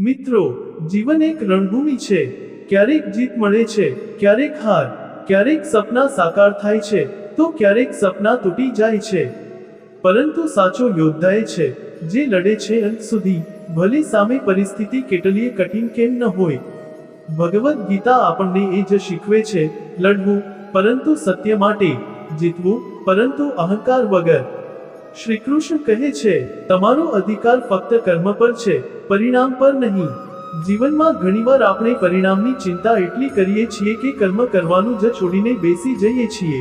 મિત્રો, જીવન એક રણભૂમિ છે. ક્યારેક જીત મળે છે, ક્યારેક હાર, ક્યારેક સપના સાકાર થાય છે, તો ક્યારેક સપના તૂટી જાય છે. પરંતુ સાચો યોદ્ધા એ છે જે લડે છે અંત સુધી, ભલે સામે પરિસ્થિતિ કેટલીય કઠિન કેમ ન હોય. ભગવદ્ ગીતા આપણને એ જ શીખવે છે, લડવું પરંતુ સત્ય માટે, જીતવું પરંતુ અહંકાર વગર. શ્રી કૃષ્ણ કહે છે, તમારો અધિકાર ફક્ત કર્મ પર છે, પરિણામ પર નહીં. જીવનમાં ઘણીવાર આપણે પરિણામની ચિંતા એટલી કરીએ છીએ કે કર્મ કરવાનું જ છોડીને બેસી જઈએ છીએ.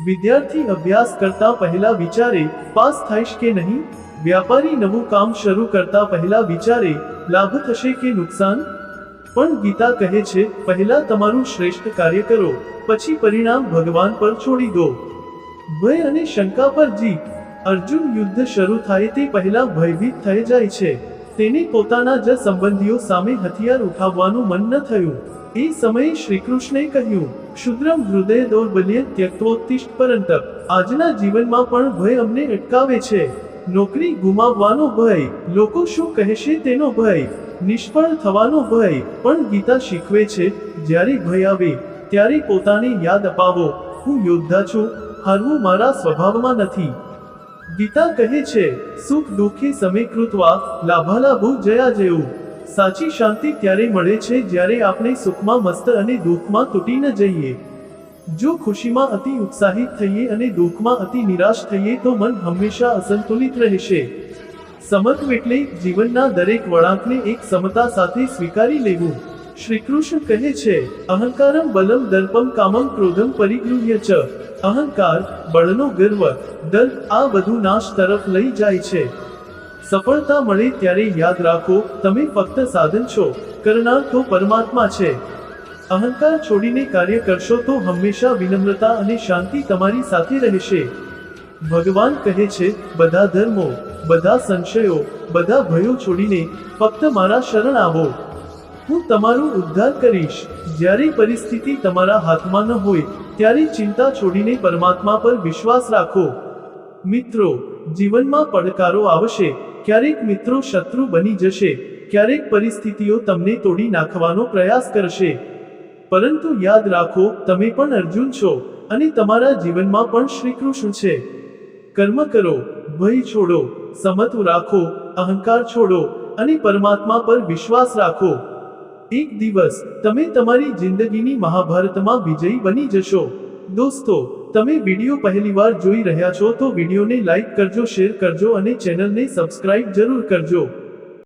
વિદ્યાર્થી અભ્યાસ કરતા પહેલા વિચારે, પાસ થઈશ કે નહીં. વ્યાપારી નવું કામ શરૂ કરતા પહેલા વિચારે, લાભ થશે કે નુકસાન. પણ ગીતા કહે છે, પહેલા તમારું શ્રેષ્ઠ કાર્ય કરો, પછી પરિણામ ભગવાન પર છોડી દો. ભય અને શંકા પર જીત. અર્જુન યુદ્ધ શરૂ થાય તે પહેલા ભયભીત થઈ જાય છે. તેને પોતાના જ સંબંધીઓ સામે હથિયાર ઉઠાવવાનું મન ન થયું. એ સમયે શ્રી કૃષ્ણે કહ્યું, ક્ષુદ્રમ હૃદય દૌર્બલ્ય ત્યક્તોત્તિષ્ઠ પરંતપ. આજના જીવનમાં પણ ભય અમને અટકાવે છે. નોકરી ગુમાવવાનો ભય, લોકો શું કહેશે તેનો ભય, નિષ્ફળ થવાનો ભય. પણ ગીતા શીખવે છે, જ્યારે ભય આવે ત્યારે પોતાને યાદ અપાવો, હું યોદ્ધા છું, હારવું મારા સ્વભાવમાં નથી. ગીતા કહે છે, સુખ દુઃખે સમે કૃત્વા લાભાલાભો જયા જેવું. સાચી શાંતિ ત્યારે મળે છે જ્યારે આપણે સુખમાં મસ્ત અને દુઃખમાં તૂટી ન જઈએ. જો ખુશીમાં અતિ ઉત્સાહિત થઈએ અને દુઃખમાં અતિ નિરાશ થઈએ તો મન હંમેશા અસંતુલિત રહેશે. સમત્વ એટલે જીવનના દરેક વળાંકને એક સમતા સાથે સ્વીકારી લેવું. શ્રી કૃષ્ણ કહે છે, અહંકારમ બલમ દર્પમ કામમ ક્રોધમ પરિગૃહ્ય ચ. અહંકાર, બળનો ગર્વ, દર્પ આ બધું નાશ તરફ લઈ જાય છે. સફળતા મળે ત્યારે યાદ રાખો, તમે ફક્ત સાધન છો, કરનાર તો પરમાત્મા છે. અહંકાર છોડીને કાર્ય કરશો તો હંમેશા વિનમ્રતા અને શાંતિ તમારી સાથે રહેશે. ભગવાન કહે છે, બધા ધર્મો, બધા સંશયો, બધા ભયો છોડીને ફક્ત મારા શરણ આવો. હું તમારો ઉદ્ધાર કરીશ. જ્યારે પરિસ્થિતિ તમારા હાથમાં ન હોય ત્યારે ચિંતા છોડીને પરમાત્મા પર વિશ્વાસ રાખો. મિત્રો, જીવનમાં પડકારો આવશે. ક્યારેક મિત્રો શત્રુ બની જશે, ક્યારેક પરિસ્થિતિઓ તમને તોડી નાખવાનો પ્રયાસ કરશે. પરંતુ યાદ રાખો, તમે પણ અર્જુન છો અને તમારા જીવનમાં પણ શ્રી કૃષ્ણ છે. કર્મ કરો, ભય છોડો, સમત્વ રાખો, અહંકાર છોડો અને પરમાત્મા પર વિશ્વાસ રાખો. એક દિવસ તમે તમારી જિંદગીની મહાભારતમાં વિજયી બની જશો. દોસ્તો, તમે વિડીયો પહેલીવાર જોઈ રહ્યા છો તો વિડીયોને લાઈક કરજો, શેર કરજો અને ચેનલને સબસ્ક્રાઇબ જરૂર કરજો.